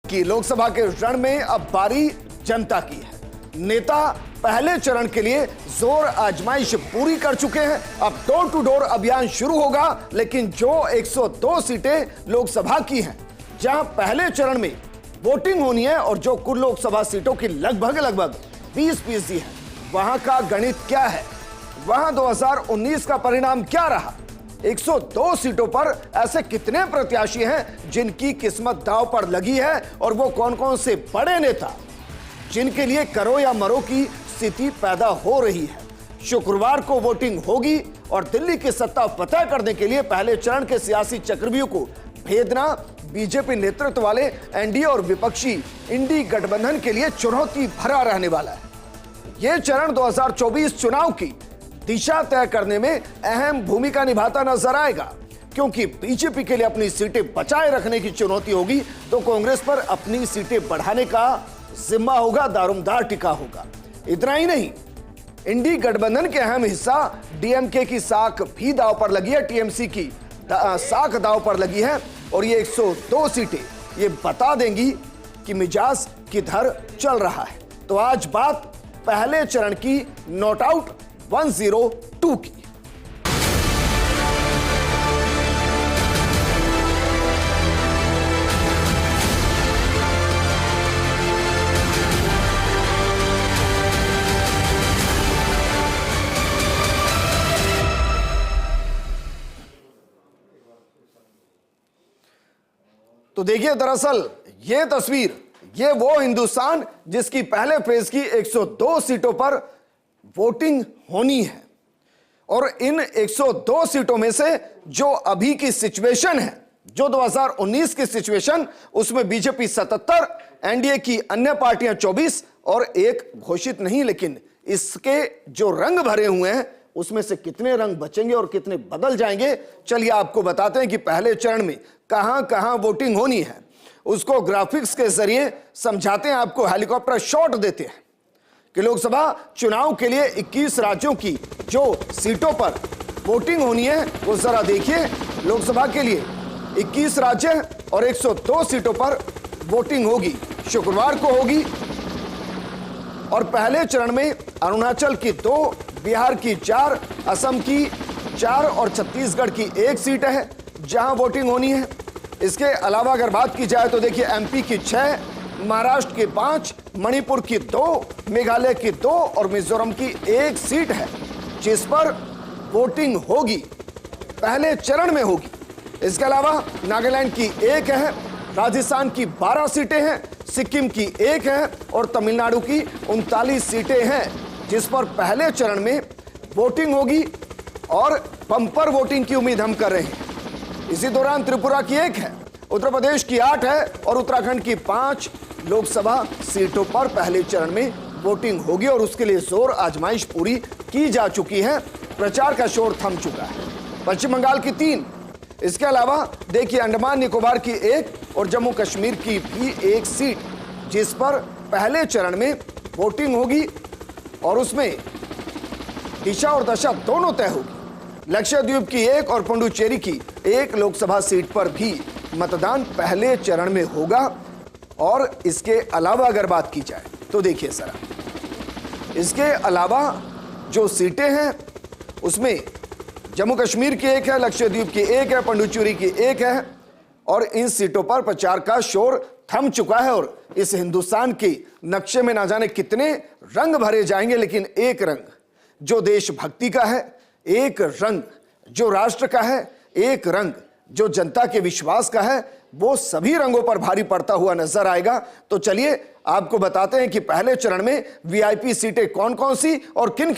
कि लोकसभा के रण में अब बारी जनता की है। नेता पहले चरण के लिए जोर आजमाइश पूरी कर चुके हैं। अब डोर टू डोर अभियान शुरू होगा, लेकिन जो 102 सीटें लोकसभा की हैं, जहां पहले चरण में वोटिंग होनी है और जो कुल लोकसभा सीटों की लगभग 20% है, वहां का गणित क्या है, वहां 2019 का परिणाम क्या रहा। 102 सीटों पर ऐसे कितने प्रत्याशी हैं जिनकी किस्मत दांव पर लगी है, और वो कौन कौन से बड़े नेता जिनके लिए करो या मरो की स्थिति पैदा हो रही है। शुक्रवार को वोटिंग होगी और दिल्ली की सत्ता फतह करने के लिए पहले चरण के सियासी चक्रव्यूह को भेदना बीजेपी नेतृत्व वाले एनडीए और विपक्षी इंडी गठबंधन के लिए चुनौती भरा रहने वाला है। यह चरण 2024 चुनाव की दिशा तय करने में अहम भूमिका निभाता नजर आएगा, क्योंकि बीजेपी के लिए अपनी सीटें बचाए रखने की चुनौती होगी, तो कांग्रेस पर अपनी सीटें बढ़ाने का जिम्मा होगा, दारोमदार टिका होगा। इतना ही नहीं, इंडी गठबंधन के अहम हिस्सा डीएमके की साख भी दांव पर लगी है, टीएमसी की साख दांव पर लगी है, और ये 102 सीटें ये बता देंगी कि मिजाज किधर चल रहा है। तो आज बात पहले चरण की नॉट आउट 102 की। तो देखिए, दरअसल यह तस्वीर, ये वो हिंदुस्तान जिसकी पहले फेज की 102 सीटों पर वोटिंग होनी है, और इन 102 सीटों में से जो अभी की सिचुएशन है, जो 2019 की सिचुएशन, उसमें बीजेपी 77, एनडीए की अन्य पार्टियां 24 और एक घोषित नहीं, लेकिन इसके जो रंग भरे हुए हैं उसमें से कितने रंग बचेंगे और कितने बदल जाएंगे, चलिए आपको बताते हैं कि पहले चरण में कहां कहां वोटिंग होनी है। उसको ग्राफिक्स के जरिए समझाते हैं, आपको हेलीकॉप्टर शॉट देते हैं कि लोकसभा चुनाव के लिए 21 राज्यों की जो सीटों पर वोटिंग होनी है वो जरा देखिए। लोकसभा के लिए 21 राज्य और 102 सीटों पर वोटिंग होगी, शुक्रवार को होगी। और पहले चरण में अरुणाचल की 2, बिहार की 4, असम की 4 और छत्तीसगढ़ की 1 सीट है जहां वोटिंग होनी है। इसके अलावा अगर बात की जाए तो देखिए, एमपी की 6, महाराष्ट्र की 5, मणिपुर की 2, मेघालय की 2 और मिजोरम की 1 सीट है जिस पर वोटिंग होगी, पहले चरण में होगी। इसके अलावा नागालैंड की 1 है, राजस्थान की 12 सीटें हैं, सिक्किम की 1 है और तमिलनाडु की 39 सीटें हैं जिस पर पहले चरण में वोटिंग होगी, और बम्पर वोटिंग की उम्मीद हम कर रहे हैं। इसी दौरान त्रिपुरा की 1 है, उत्तर प्रदेश की 8 है और उत्तराखंड की 5 लोकसभा सीटों पर पहले चरण में वोटिंग होगी, और उसके लिए जोर आजमाइश पूरी की जा चुकी है। प्रचार का शोर थम चुका है। पश्चिम बंगाल की 3, इसके अलावा देखिए अंडमान निकोबार की 1 और जम्मू कश्मीर की भी 1 सीट जिस पर पहले चरण में वोटिंग होगी, और उसमें दिशा और दशा दोनों तय होगी। लक्षद्वीप की 1 और पुडुचेरी की 1 लोकसभा सीट पर भी मतदान पहले चरण में होगा। और इसके अलावा अगर बात की जाए तो देखिए सर, इसके अलावा जो सीटें हैं उसमें जम्मू कश्मीर की 1 है, लक्षद्वीप की 1 है, पुडुचेरी की 1 है, और इन सीटों पर प्रचार का शोर थम चुका है। और इस हिंदुस्तान के नक्शे में ना जाने कितने रंग भरे जाएंगे, लेकिन एक रंग जो देशभक्ति का है, एक रंग जो राष्ट्र का है, एक रंग जो जनता के विश्वास का है, वो सभी रंगों पर भारी पड़ता हुआ नजर आएगा। तो चलिए आपको बताते हैं कि पहले चरण में वीआईपी सीटें कौन कौन सी और किन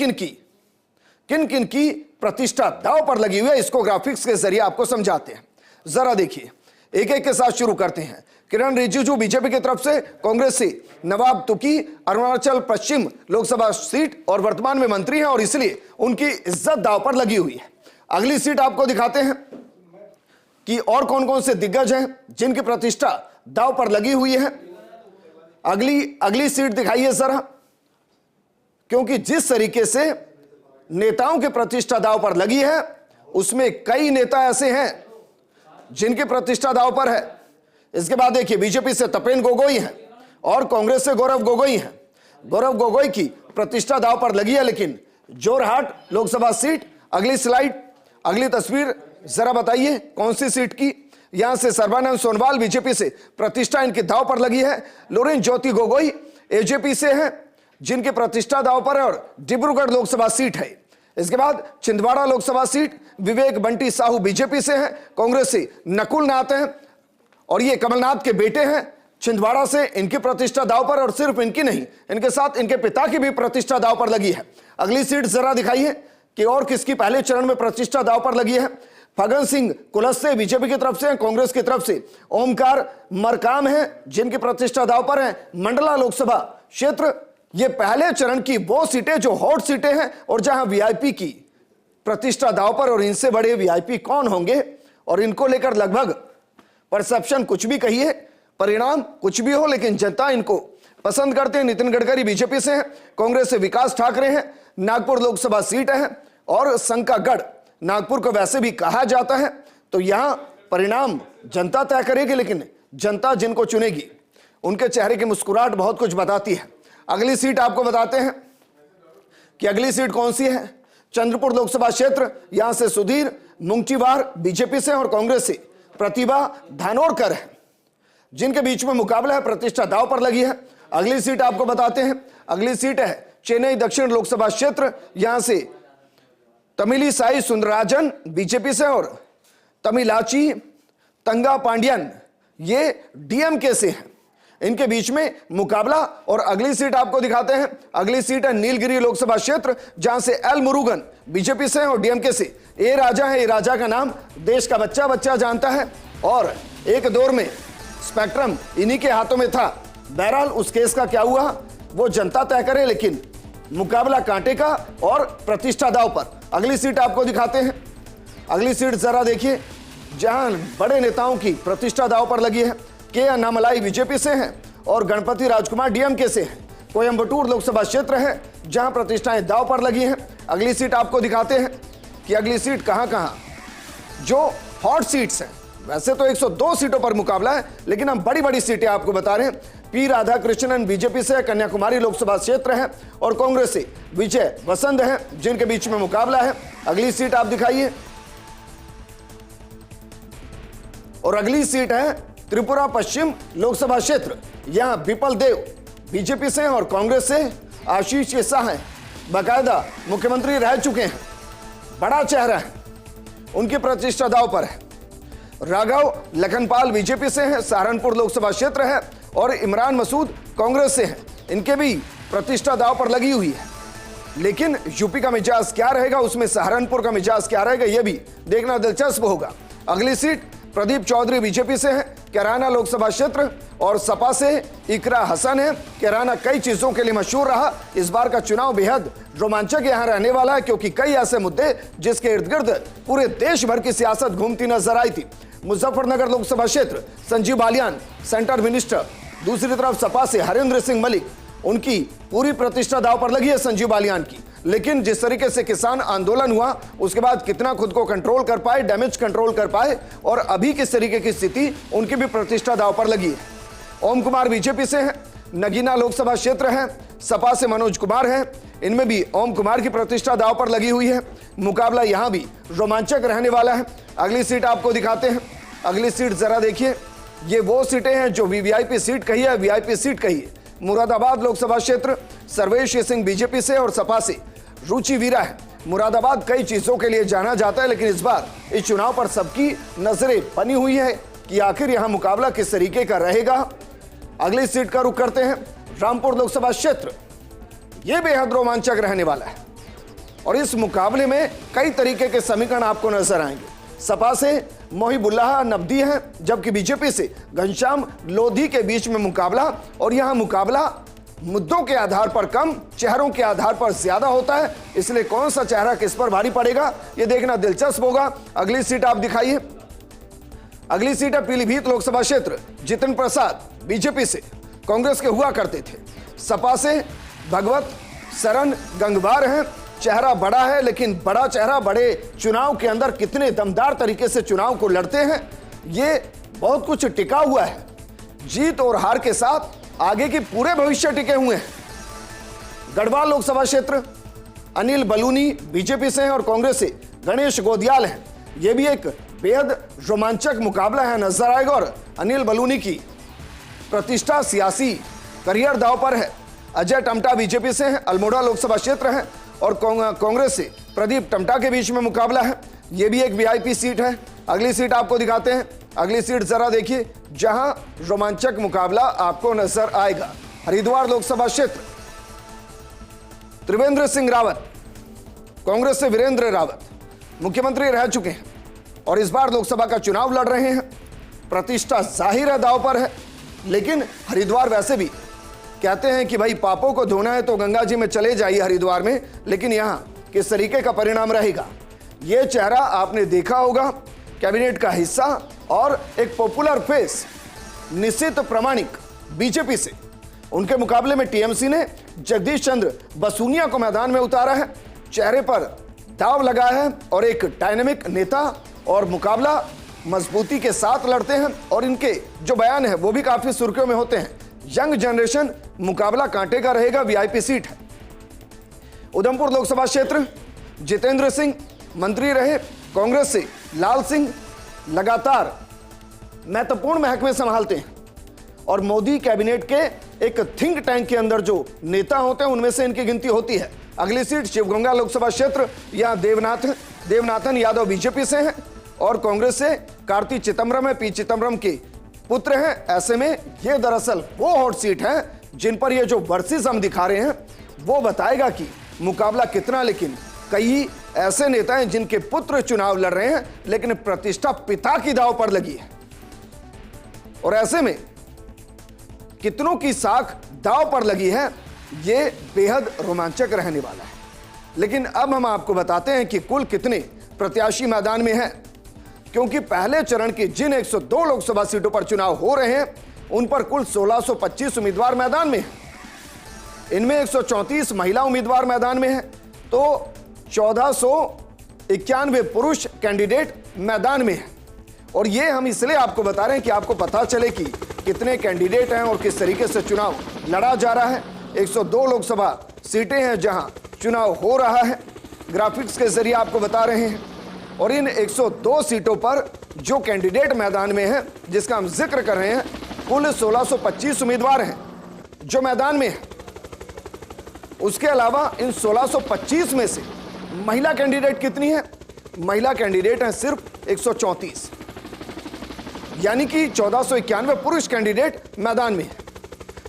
किन की प्रतिष्ठा दांव पर लगी हुई है, इसको ग्राफिक्स के जरिए आपको समझाते हैं। जरा देखिए, एक एक के साथ शुरू करते हैं। किरण रिजिजू बीजेपी की तरफ से, कांग्रेस से नवाब तुकी अरुणाचल पश्चिम लोकसभा सीट और वर्तमान में मंत्री हैं और इसलिए उनकी इज्जत दांव पर लगी हुई है। अगली सीट आपको दिखाते हैं कि और कौन कौन से दिग्गज हैं जिनकी प्रतिष्ठा दांव पर लगी हुई है। अगली सीट दिखाइए जरा, क्योंकि जिस तरीके से नेताओं की प्रतिष्ठा दांव पर लगी है उसमें कई नेता ऐसे हैं जिनकी प्रतिष्ठा दांव पर है। इसके बाद देखिए बीजेपी से तपेन गोगोई हैं और कांग्रेस से गौरव गोगोई हैं। गौरव गोगोई की प्रतिष्ठा दांव पर लगी है, लेकिन जोरहाट लोकसभा सीट, अगली स्लाइड, अगली तस्वीर जरा बताइए कौन सी सीट की। यहां से सर्बानंद सोनोवाल बीजेपी से प्रतिष्ठा इनके दांव पर लगी है। लोरेन ज्योति गोगोई एजेपी से हैं जिनकी प्रतिष्ठा दांव पर है और डिब्रूगढ़ लोकसभा सीट है। इसके बाद छिंदवाड़ा लोकसभा सीट विवेक बंटी साहू बीजेपी से हैं, कांग्रेस से नकुल नाथ हैं और ये कमलनाथ के बेटे हैं। छिंदवाड़ा से इनकी प्रतिष्ठा दांव पर, और सिर्फ इनकी नहीं, इनके साथ इनके पिता की भी प्रतिष्ठा दांव पर लगी है। अगली सीट जरा दिखाइए कि और किसकी पहले चरण में प्रतिष्ठा दांव पर लगी है। फगन सिंह कुलस्ते बीजेपी की तरफ से, कांग्रेस की तरफ से ओमकार मरकाम है जिनकी प्रतिष्ठा दांव पर है। मंडला लोकसभा क्षेत्र, ये पहले चरण की वो सीटें जो हॉट सीटें हैं और जहां वीआईपी की प्रतिष्ठा दांव पर, और इनसे बड़े वीआईपी कौन होंगे, और इनको लेकर लगभग परसेप्शन कुछ भी कहिए, परिणाम कुछ भी हो, लेकिन जनता इनको पसंद करते हैं। नितिन गडकरी बीजेपी से हैं, कांग्रेस से विकास ठाकरे हैं, नागपुर लोकसभा सीट है और संकागढ़, नागपुर को वैसे भी कहा जाता है। तो यहां परिणाम जनता तय करेगी, लेकिन जनता जिनको चुनेगी उनके चेहरे की मुस्कुराहट बहुत कुछ बताती है। अगली सीट आपको बताते हैं कि अगली सीट कौन सी है। चंद्रपुर लोकसभा क्षेत्र, यहां से सुधीर मुंगटीवार बीजेपी से और कांग्रेस से प्रतिभा धानोरकर है जिनके बीच में मुकाबला है, प्रतिष्ठा दांव पर लगी है। अगली सीट आपको बताते हैं, अगली सीट है चेन्नई दक्षिण लोकसभा क्षेत्र, यहां से तमिली साई सुंदरराजन बीजेपी से और तमिलाची तंगा पांड्यन ये डीएमके से हैं, इनके बीच में मुकाबला। और अगली सीट आपको दिखाते हैं, अगली सीट है नीलगिरी लोकसभा क्षेत्र, जहां से एल मुरुगन बीजेपी से और डीएमके से ए राजा है। ए राजा का नाम देश का बच्चा बच्चा जानता है और एक दौर में स्पेक्ट्रम इन्हीं के हाथों में था। बहरहाल उस केस का क्या हुआ वो जनता तय करे, लेकिन मुकाबला कांटे का और प्रतिष्ठा दांव पर। अगली सीट आपको दिखाते हैं, अगली सीट जरा देखिए जहां बड़े नेताओं की प्रतिष्ठा दांव पर लगी है। के अन्नामलाई बीजेपी से हैं और गणपति राजकुमार डीएमके से हैं। कोयंबटूर लोकसभा क्षेत्र है जहां प्रतिष्ठाएं दांव पर लगी हैं। अगली सीट आपको दिखाते हैं कि अगली सीट कहां जो हॉट सीट्स हैं। वैसे तो 102 सीटों पर मुकाबला है, लेकिन हम बड़ी बड़ी सीटें आपको बता रहे हैं। पी राधाकृष्णन बीजेपी से कन्याकुमारी लोकसभा क्षेत्र है और कांग्रेस से विजय वसंत है जिनके बीच में मुकाबला है। अगली सीट आप दिखाइए, और अगली सीट है त्रिपुरा पश्चिम लोकसभा क्षेत्र, यहां विपल देव बीजेपी से और कांग्रेस से आशीष शाह हैं, बाकायदा मुख्यमंत्री रह चुके हैं, बड़ा चेहरा है, उनकी प्रतिष्ठा दांव पर है। राघव लखनपाल बीजेपी से हैं, सहारनपुर लोकसभा क्षेत्र है और इमरान मसूद कांग्रेस से हैं, इनके भी प्रतिष्ठा दांव पर लगी हुई है। लेकिन यूपी का मिजाज क्या रहेगा, उसमें सहारनपुर का मिजाज क्या रहेगा, यह भी देखना दिलचस्प होगा। अगली सीट प्रदीप चौधरी बीजेपी से है, कैराना लोकसभा क्षेत्र और सपा से इकरा हसन है। कैराना कई चीजों के लिए मशहूर रहा। इस बार का चुनाव बेहद रोमांचक यहां रहने वाला है, क्योंकि कई ऐसे मुद्दे जिसके इर्द गिर्द पूरे देश भर की सियासत घूमती नजर आई थी। मुजफ्फरनगर लोकसभा क्षेत्र संजीव बालियान सेंटर मिनिस्टर, दूसरी तरफ सपा से हरेंद्र सिंह मलिक, उनकी पूरी प्रतिष्ठा दांव पर लगी है संजीव बालियान की। लेकिन जिस तरीके से किसान आंदोलन हुआ उसके बाद कितना खुद को कंट्रोल कर पाए, डैमेज कंट्रोल कर पाए, और अभी किस तरीके की स्थिति, उनकी भी प्रतिष्ठा दांव पर लगी है। ओम कुमार बीजेपी से है, नगीना लोकसभा क्षेत्र है, सपा से मनोज कुमार है, इनमें भी ओम कुमार की प्रतिष्ठा दांव पर लगी हुई है। मुकाबला यहां भी रोमांचक रहने वाला है। अगली सीट आपको दिखाते हैं, अगली सीट जरा देखिए, ये वो सीटें हैं जो वीवीआईपी सीट कही है, वीआईपी सीट कही है। मुरादाबाद लोकसभा क्षेत्र, सर्वेश सिंह बीजेपी से और सपा से रुचि वीरा है। मुरादाबाद कई चीजों के लिए जाना जाता है, लेकिन इस बार इस चुनाव पर सबकी नजरें बनी हुई है कि आखिर यहां मुकाबला किस तरीके का रहेगा। अगली सीट का रुख करते हैं, रामपुर लोकसभा क्षेत्र, यह बेहद रोमांचक रहने वाला है और इस मुकाबले में कई तरीके के समीकरण आपको नजर आएंगे। सपा से मोहिबुल्लाह नबदी है, जबकि बीजेपी से घनश्याम लोधी के बीच में मुकाबला, और यहां मुकाबला मुद्दों के आधार पर कम, चेहरों के आधार पर ज्यादा होता है, इसलिए कौन सा चेहरा किस पर भारी पड़ेगा यह देखना दिलचस्प होगा। अगली सीट आप दिखाइए, अगली सीट है पीलीभीत लोकसभा क्षेत्र, जितिन प्रसाद बीजेपी से, कांग्रेस के हुआ करते थे। सपा से भगवत सरन गंगवार हैं, चेहरा बड़ा है, लेकिन बड़ा चेहरा बड़े चुनाव के अंदर कितने दमदार तरीके से चुनाव को लड़ते हैं, ये बहुत कुछ टिका हुआ है। जीत और हार के साथ आगे की पूरे भविष्य टिके हुए हैं। गढ़वाल लोकसभा क्षेत्र अनिल बलूनी बीजेपी से हैं और कांग्रेस से गणेश गोदियाल हैं। यह भी एक बेहद रोमांचक मुकाबला है नजर आएगा और अनिल बलूनी की प्रतिष्ठा सियासी करियर दांव पर है। अजय टमटा बीजेपी से हैं, अल्मोड़ा लोकसभा क्षेत्र है और कांग्रेस से प्रदीप टमटा के बीच में मुकाबला है। यह भी एक वीआईपी सीट है। अगली सीट आपको दिखाते हैं। अगली सीट जरा देखिए जहां रोमांचक मुकाबला आपको नजर आएगा। हरिद्वार लोकसभा क्षेत्र त्रिवेंद्र सिंह रावत, कांग्रेस से वीरेंद्र रावत मुख्यमंत्री रह चुके हैं और इस बार लोकसभा का चुनाव लड़ रहे हैं। प्रतिष्ठा जाहिर है दांव पर है, लेकिन हरिद्वार वैसे भी कहते हैं कि भाई पापों को धोना है तो गंगा जी में चले जाइए हरिद्वार में, लेकिन यहां किस तरीके का परिणाम रहेगा यह चेहरा आपने देखा होगा। कैबिनेट का हिस्सा और एक पॉपुलर फेस निशित प्रामाणिक बीजेपी से, उनके मुकाबले में टीएमसी ने जगदीश चंद्र बसूनिया को मैदान में उतारा है। चेहरे पर दांव लगा है और एक डायनेमिक नेता और मुकाबला मजबूती के साथ लड़ते हैं और इनके जो बयान है वो भी काफी सुर्खियों में होते हैं। यंग जनरेशन मुकाबला कांटे का रहेगा, वीआईपी सीट है। उधमपुर लोकसभा क्षेत्र जितेंद्र सिंह मंत्री रहे, कांग्रेस से लाल सिंह लगातार महत्वपूर्ण महकमे संभालते हैं और मोदी कैबिनेट के एक थिंक टैंक के अंदर जो नेता होते हैं उनमें से इनकी गिनती होती है। अगली सीट शिवगंगा लोकसभा क्षेत्र, यहां देवनाथन यादव बीजेपी से हैं और कांग्रेस से कार्ति चिदम्बरम है, पी चिदम्बरम के पुत्र हैं। ऐसे में यह दरअसल वो हॉट सीट है जिन पर ये जो वर्सेस हम दिखा रहे हैं वो बताएगा कि मुकाबला कितना, लेकिन कई ऐसे नेता हैं जिनके पुत्र चुनाव लड़ रहे हैं लेकिन प्रतिष्ठा पिता की दांव पर लगी है और ऐसे में कितनों की साख दांव पर लगी है, ये बेहद रोमांचक रहने वाला है। लेकिन अब हम आपको बताते हैं कि कुल कितने प्रत्याशी मैदान में हैं, क्योंकि पहले चरण की जिन 102 लोकसभा सीटों पर चुनाव हो रहे हैं उन पर कुल 1625 उम्मीदवार मैदान में हैं। इनमें 134 महिला उम्मीदवार मैदान में हैं तो 1491 पुरुष कैंडिडेट मैदान में हैं। और ये हम इसलिए आपको बता रहे हैं कि आपको पता चले कि कितने कैंडिडेट हैं और किस तरीके से चुनाव लड़ा जा रहा है। 102 लोकसभा सीटें हैं जहां चुनाव हो रहा है, ग्राफिक्स के जरिए आपको बता रहे हैं। और इन 102 सीटों पर जो कैंडिडेट मैदान में हैं जिसका हम जिक्र कर रहे हैं, कुल 1625 उम्मीदवार हैं जो मैदान में हैं। उसके अलावा इन 1625 में से महिला कैंडिडेट कितनी है? महिला कैंडिडेट हैं सिर्फ 134, यानी कि 1491 पुरुष कैंडिडेट मैदान में है।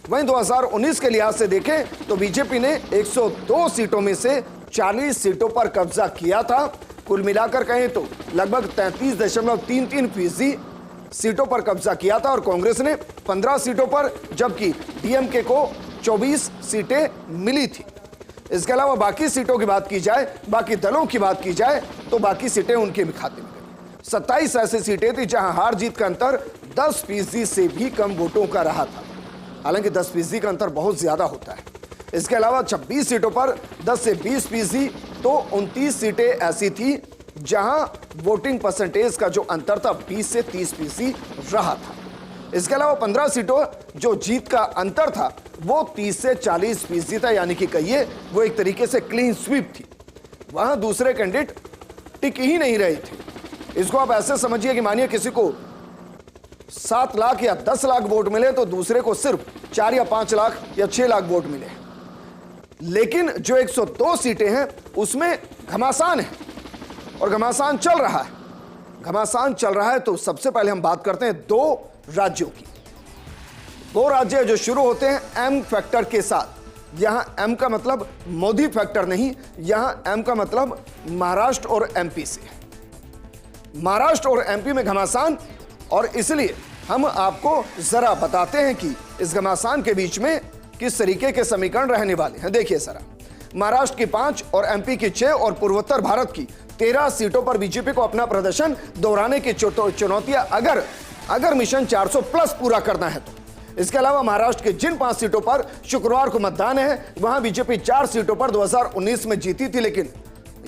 वहीं 2019 के लिहाज से देखें तो बीजेपी ने 102 सीटों में से 40 सीटों पर कब्जा किया था। कुल मिलाकर कहें तो लगभग 33.33% सीटों पर कब्जा किया था और कांग्रेस ने 15 सीटों पर, जबकि डीएमके को 24 सीटें मिली थी। इसके अलावा बाकी सीटों की बात की जाए, बाकी दलों की बात की जाए तो बाकी सीटें उनके भी खाते में गई। 27 ऐसी सीटें थी जहां हार जीत का अंतर 10% से भी कम वोटों का रहा था। हालांकि 10% का अंतर बहुत ज्यादा होता है। इसके अलावा 26 सीटों पर 10 से 20% तो 29 सीटें ऐसी थी जहां वोटिंग परसेंटेज का जो अंतर था 20 से 30% रहा था। इसके अलावा 15 सीटों जो जीत का अंतर था वो 30 से 40% था, यानी कि कहिए वो एक तरीके से क्लीन स्वीप थी। वहां दूसरे कैंडिडेट टिक ही नहीं रहे थे। इसको आप ऐसे समझिए कि मानिए किसी को 7 लाख या 10 लाख वोट मिले तो दूसरे को सिर्फ 4 या 5 लाख या 6 लाख वोट मिले। लेकिन जो 102 सीटें हैं उसमें घमासान है और घमासान चल रहा है। घमासान चल रहा है तो सबसे पहले हम बात करते हैं 2 राज्यों की। 2 राज्य जो शुरू होते हैं एम फैक्टर के साथ। यहां एम का मतलब मोदी फैक्टर नहीं, यहां एम का मतलब महाराष्ट्र और एमपी से। महाराष्ट्र और एमपी में घमासान, और इसलिए हम आपको जरा बताते हैं कि इस घमासान के बीच में किस तरीके के समीकरण रहने वाले हैं। देखिए जरा, महाराष्ट्र की 5 और एमपी की 6 और पूर्वोत्तर भारत की 13 सीटों पर बीजेपी को अपना प्रदर्शन दोहराने की चुनौतियां अगर मिशन 400 प्लस पूरा करना है तो। इसके अलावा महाराष्ट्र के जिन 5 सीटों पर शुक्रवार को मतदान है वहां बीजेपी 4 सीटों पर 2019 में जीती थी। लेकिन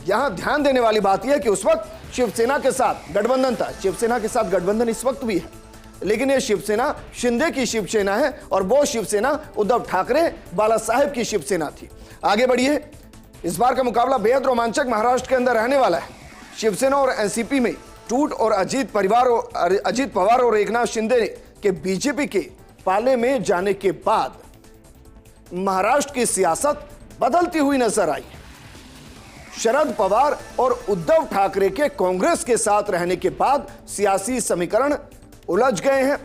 यहां ध्यान देने वाली बात यह है कि उस वक्त शिवसेना के साथ गठबंधन था। शिवसेना के साथ गठबंधन इस वक्त भी है। लेकिन ये शिवसेना शिंदे की शिवसेना है और वो शिवसेना उद्धव ठाकरे बाला साहेब की शिवसेना थी। आगे बढ़िए, इस बार का मुकाबला बेहद रोमांचक महाराष्ट्र के अंदर रहने वाला है। शिवसेना और एनसीपी में टूट और अजीत पवार और एकनाथ शिंदे के बीजेपी के पाले में जाने के बाद महाराष्ट्र की सियासत बदलती हुई नजर आई। शरद पवार और उद्धव ठाकरे के कांग्रेस के साथ रहने के बाद सियासी समीकरण उलझ गए हैं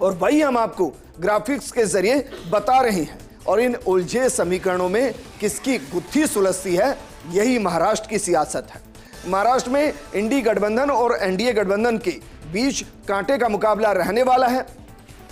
और वही हम आपको ग्राफिक्स के जरिए बता रहे हैं। और इन उलझे समीकरणों में किसकी गुत्थी सुलझती है, यही महाराष्ट्र की सियासत है। महाराष्ट्र में इंडी गठबंधन और एनडीए गठबंधन के बीच कांटे का मुकाबला रहने वाला है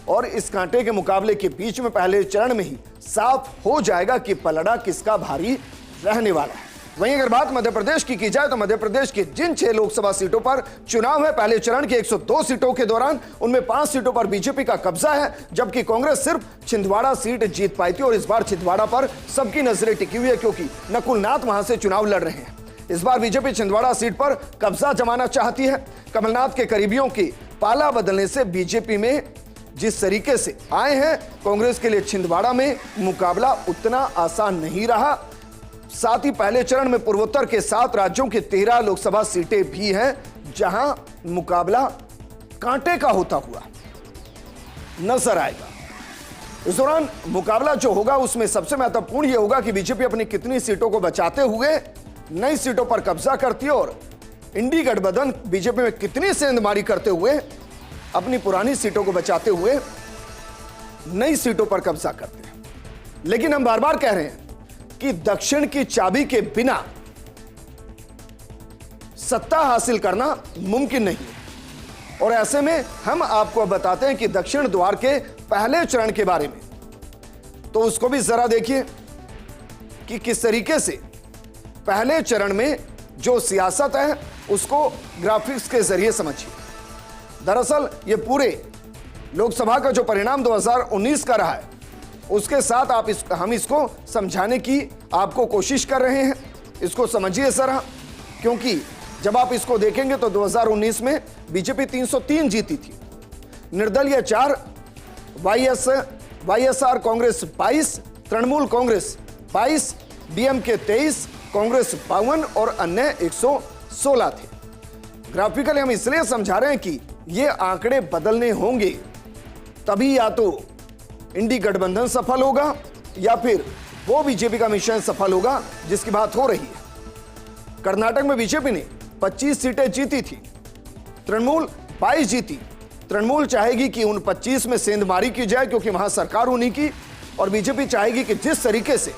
और इस कांटे के मुकाबले के बीच में पहले चरण में ही साफ हो जाएगा कि पलड़ा किसका भारी रहने वाला है। वहीं अगर बात मध्य प्रदेश की जाए तो मध्य प्रदेश की जिन 6 लोकसभा सीटों पर चुनाव है, पहले चरण की 102 सीटों के दौरान उनमें 5 सीटों पर बीजेपी का कब्जा है, जबकि कांग्रेस सिर्फ छिंदवाड़ा सीट जीत पाई थी और इस बार छिंदवाड़ा पर सबकी नजरें टिकी हुई है क्योंकि नकुल नाथ वहां से चुनाव लड़ रहे हैं। इस बार बीजेपी छिंदवाड़ा सीट पर कब्जा जमाना चाहती है। कमलनाथ के करीबियों के पाला बदलने से बीजेपी में जिस तरीके से आए हैं, कांग्रेस के लिए छिंदवाड़ा में मुकाबला उतना आसान नहीं रहा। साथ ही पहले चरण में पूर्वोत्तर के 7 राज्यों के 13 लोकसभा सीटें भी हैं जहां मुकाबला कांटे का होता हुआ नजर आएगा। इस दौरान मुकाबला जो होगा उसमें सबसे महत्वपूर्ण यह होगा कि बीजेपी अपनी कितनी सीटों को बचाते हुए नई सीटों पर कब्जा करती है और इंडी गठबंधन बीजेपी में कितनी सेंधमारी करते हुए अपनी पुरानी सीटों को बचाते हुए नई सीटों पर कब्जा करते हैं। लेकिन हम बार बार कह रहे हैं कि दक्षिण की चाबी के बिना सत्ता हासिल करना मुमकिन नहीं है और ऐसे में हम आपको बताते हैं कि दक्षिण द्वार के पहले चरण के बारे में, तो उसको भी जरा देखिए कि किस तरीके से पहले चरण में जो सियासत है उसको ग्राफिक्स के जरिए समझिए। दरअसल ये पूरे लोकसभा का जो परिणाम 2019 का रहा है उसके साथ हम इसको समझाने की आपको कोशिश कर रहे हैं। इसको समझिए जरा, क्योंकि जब आप इसको देखेंगे तो 2019 में बीजेपी 303 जीती थी, निर्दलीय 4, वाईएसआर कांग्रेस 22, तृणमूल कांग्रेस 22, डीएमके 23, कांग्रेस 52 और अन्य 116 थे। ग्राफिकली हम इसलिए समझा रहे हैं कि ये आंकड़े बदलने होंगे, तभी या तो इंडी गठबंधन सफल होगा या फिर वो बीजेपी का मिशन सफल होगा जिसकी बात हो रही है। कर्नाटक में बीजेपी ने 25 सीटें जीती थी, तृणमूल 22 जीती। तृणमूल चाहेगी कि उन 25 में सेंधमारी की जाए क्योंकि वहां सरकार उन्हीं की, और बीजेपी चाहेगी कि जिस तरीके से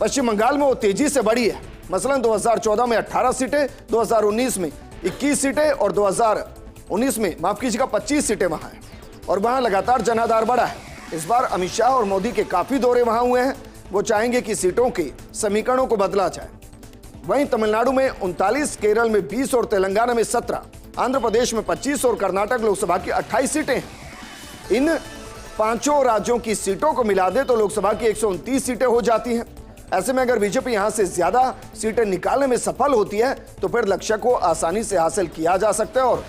पश्चिम बंगाल में वो तेजी से बढ़ी है, मसलन 2014 में 18 सीटें, 2019 में 21 सीटें और 2019 में माफ कीजिएगा 25 सीटें वहां हैं और वहां लगातार जनाधार बढ़ा है। इस बार अमित शाह और मोदी के काफी दौरे वहां हुए हैं, वो चाहेंगे कि सीटों के समीकरणों को बदला जाए। वहीं तमिलनाडु में 39, केरल में 20 और तेलंगाना में 17, आंध्र प्रदेश में 25 और कर्नाटक लोकसभा की 28 सीटें हैं। इन 5 राज्यों की सीटों को मिला दे तो लोकसभा की 129 सीटें हो जाती हैं। ऐसे में अगर बीजेपी यहां से ज्यादा सीटें निकालने में सफल होती है तो फिर लक्ष्य को आसानी से हासिल किया जा सकता है और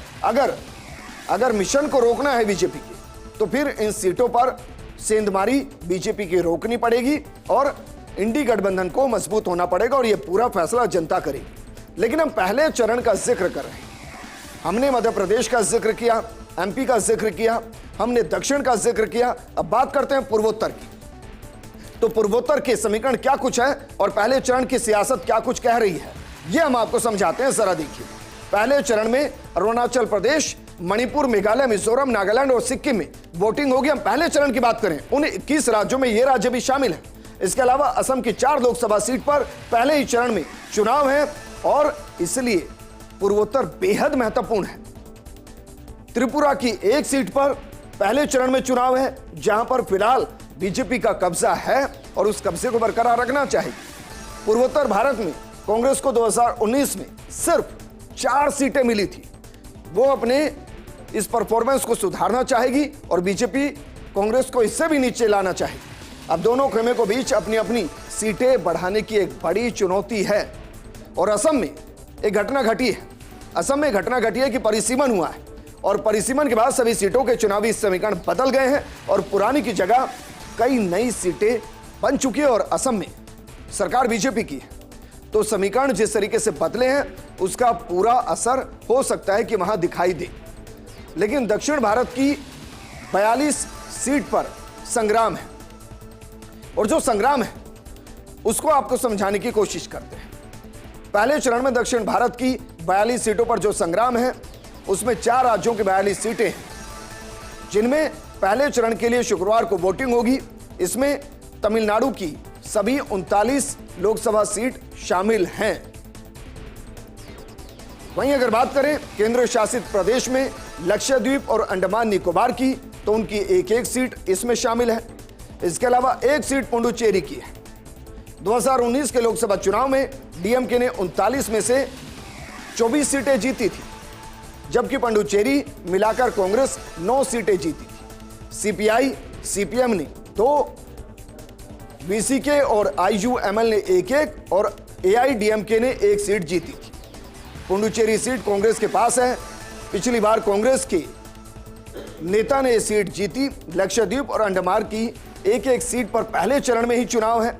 अगर मिशन को रोकना है बीजेपी की तो फिर इन सीटों पर सेंधमारी बीजेपी की रोकनी पड़ेगी और इंडी गठबंधन को मजबूत होना पड़ेगा और यह पूरा फैसला जनता करेगी। लेकिन हम पहले चरण का जिक्र कर रहे हैं। हमने मध्य प्रदेश का जिक्र किया, एमपी का जिक्र किया, हमने दक्षिण का जिक्र किया। अब बात करते हैं पूर्वोत्तर की। तो पूर्वोत्तर के समीकरण क्या कुछ है और पहले चरण की सियासत क्या कुछ कह रही है, यह हम आपको समझाते हैं। जरा देखिए, पहले चरण में अरुणाचल प्रदेश, मणिपुर, मेघालय, मिजोरम, नागालैंड और सिक्किम में वोटिंग होगी। हम पहले चरण की बात करें, उन 21 राज्यों में ये राज्य भी शामिल है। इसके अलावा असम की 4 लोकसभा सीट पर पहले ही चरण में चुनाव है और इसलिए पूर्वोत्तर बेहद महत्वपूर्ण है। त्रिपुरा की 1 सीट पर पहले चरण में चुनाव है जहां पर फिलहाल बीजेपी का कब्जा है और उस कब्जे को बरकरार रखना चाहिए। पूर्वोत्तर भारत में कांग्रेस को 2019 में सिर्फ 4 सीटें मिली थी। वो अपने इस परफॉर्मेंस को सुधारना चाहेगी और बीजेपी कांग्रेस को इससे भी नीचे लाना चाहेगी। अब दोनों खेमे को बीच अपनी अपनी सीटें बढ़ाने की एक बड़ी चुनौती है। और असम में एक घटना घटी है। असम में घटना घटी है कि परिसीमन हुआ है और परिसीमन के बाद सभी सीटों के चुनावी समीकरण बदल गए हैं और पुरानी की जगह कई नई सीटें बन चुकी है और असम में सरकार बीजेपी की है। तो समीकरण जिस तरीके से बदले हैं उसका पूरा असर हो सकता है कि वहां दिखाई दे। लेकिन दक्षिण भारत की 42 सीट पर संग्राम है और जो संग्राम है उसको आपको समझाने की कोशिश करते हैं। पहले चरण में दक्षिण भारत की 42 सीटों पर जो संग्राम है उसमें 4 राज्यों की 42 सीटें हैं, जिनमें पहले चरण के लिए शुक्रवार को वोटिंग होगी। इसमें तमिलनाडु की सभी 39 लोकसभा सीट शामिल हैं। वहीं अगर बात करें केंद्र शासित प्रदेश में लक्षद्वीप और अंडमान निकोबार की, तो उनकी एक एक सीट इसमें शामिल है। इसके अलावा एक सीट पुडुचेरी की है। 2019 के लोकसभा चुनाव में डीएमके ने 39 में से 24 सीटें जीती थी, जबकि पुडुचेरी मिलाकर कांग्रेस 9 सीटें जीती थी। सीपीआई सीपीएम ने 2, वीसीके और आईयूएमएल ने एक और एआईडीएमके ने 1 सीट जीती थी। पुडुचेरी सीट कांग्रेस के पास है। पिछली बार कांग्रेस के नेता ने सीट जीती। लक्षद्वीप और अंडमान की एक एक सीट पर पहले चरण में ही चुनाव है।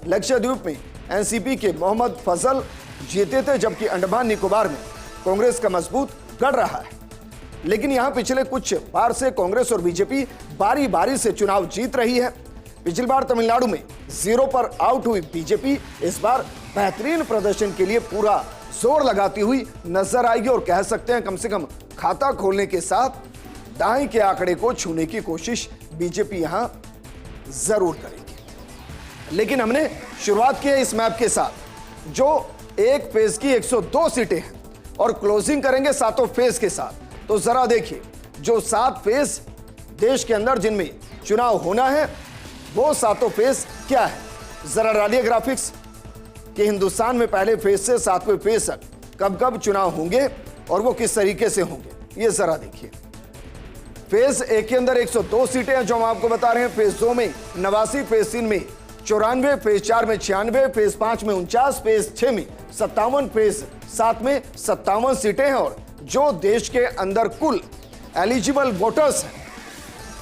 लक्षद्वीप में एनसीपी के मोहम्मद फजल जीते थे, जबकि अंडमान निकोबार में कांग्रेस का मजबूत गढ़ रहा है। लेकिन यहां पिछले कुछ बार से कांग्रेस और बीजेपी बारी बारी से चुनाव जीत रही है। पिछली बार तमिलनाडु में 0 पर आउट हुई बीजेपी इस बार बेहतरीन प्रदर्शन के लिए पूरा जोर लगाती हुई नजर आएगी और कह सकते हैं कम से कम खाता खोलने के साथ दाएं के आंकड़े को छूने की कोशिश बीजेपी यहां जरूर करेगी। लेकिन हमने शुरुआत की है इस मैप के साथ, जो एक फेज की 102 सीटें हैं और क्लोजिंग करेंगे 7 फेज के साथ। तो जरा देखिए, जो 7 फेज देश के अंदर जिनमें चुनाव होना है वो 7 फेज क्या है। जरा डालिए ग्राफिक्स कि हिंदुस्तान में पहले फेज से 7वें फेज तक कब कब चुनाव होंगे और वो किस तरीके से होंगे, ये जरा देखिए। फेज 1 के अंदर 102 सीटें हैं जो हम आपको बता रहे हैं। फेज 2 में 89, फेज 3 में 94, फेज 4 में 96, फेज 5 में 49, फेज 6 में 57, फेज 7 में 57 सीटें हैं। और जो देश के अंदर कुल एलिजिबल वोटर्स हैं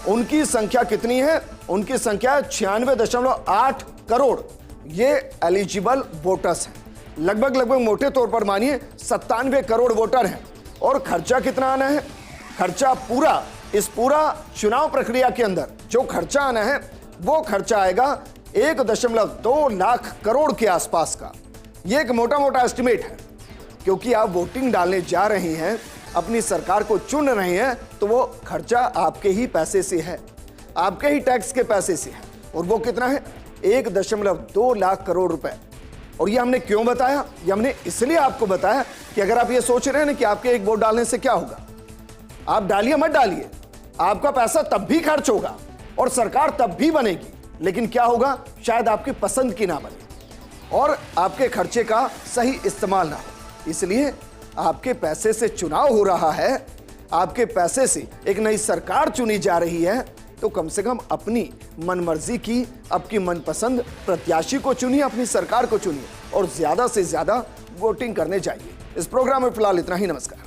उनकी संख्या कितनी है, उनकी संख्या 96.8 करोड़ ये एलिजिबल वोटर्स हैं। लगभग मोटे तौर पर मानिए 97 करोड़ वोटर हैं। और खर्चा कितना आना है, खर्चा पूरा इस पूरा चुनाव प्रक्रिया के अंदर जो खर्चा आना है वो खर्चा आएगा 1.2 लाख करोड़ के आसपास का। ये एक मोटा एस्टिमेट है, क्योंकि आप वोटिंग डालने जा रहे हैं, अपनी सरकार को चुन रहे हैं, तो वो खर्चा आपके ही पैसे से है, आपके ही टैक्स के पैसे से है। और वो कितना है, 1.2 लाख करोड़ रुपए। और ये हमने क्यों बताया, ये हमने इसलिए आपको बताया कि अगर आप ये सोच रहे हैं ना कि आपके एक वोट डालने से क्या होगा, आप डालिए मत डालिए, आपका पैसा तब भी खर्च होगा और सरकार तब भी बनेगी, लेकिन क्या होगा, शायद आपकी पसंद की ना बने और आपके खर्चे का सही इस्तेमाल ना हो। इसलिए आपके पैसे से चुनाव हो रहा है, आपके पैसे से एक नई सरकार चुनी जा रही है, तो कम से कम अपनी मनमर्जी की, आपकी मनपसंद प्रत्याशी को चुनिए, अपनी सरकार को चुनिए और ज्यादा से ज्यादा वोटिंग करने जाइए। इस प्रोग्राम में फिलहाल इतना ही। नमस्कार।